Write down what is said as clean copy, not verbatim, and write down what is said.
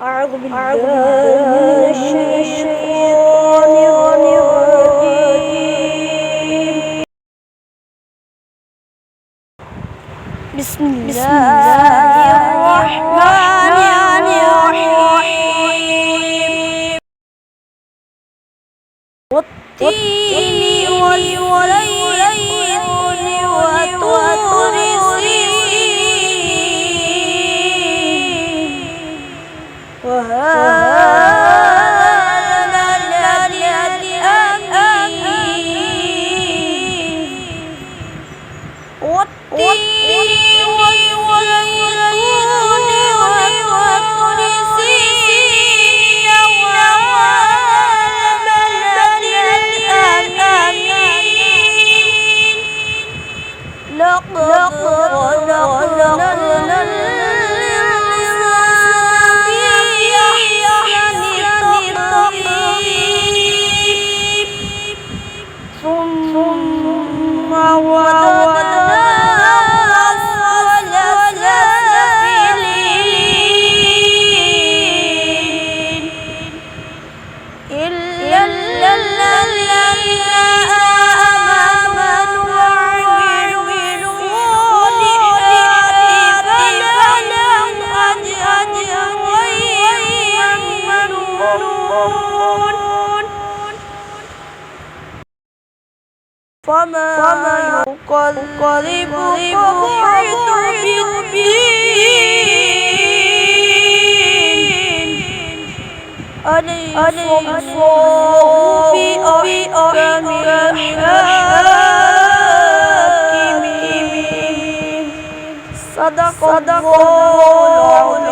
أعوذ بالله من الشيطان الرجيم. بسم الله الرحمن الرحيم. والتين والزيتون وطور سينين وهذا البلد الأمين. والتين والزيتون وطور سينين وهذا البلد الأمين. لقد خلقنا الإنسان في أحسن تقويم ثم رددناه أسفل سافلين إلا الذين آمنوا وعملوا الصالحات فلهم أجر غير ممنون. فما يكذبك بعد بالدين. أليس الله بأحكم الحاكمين. صدق الله العظيم.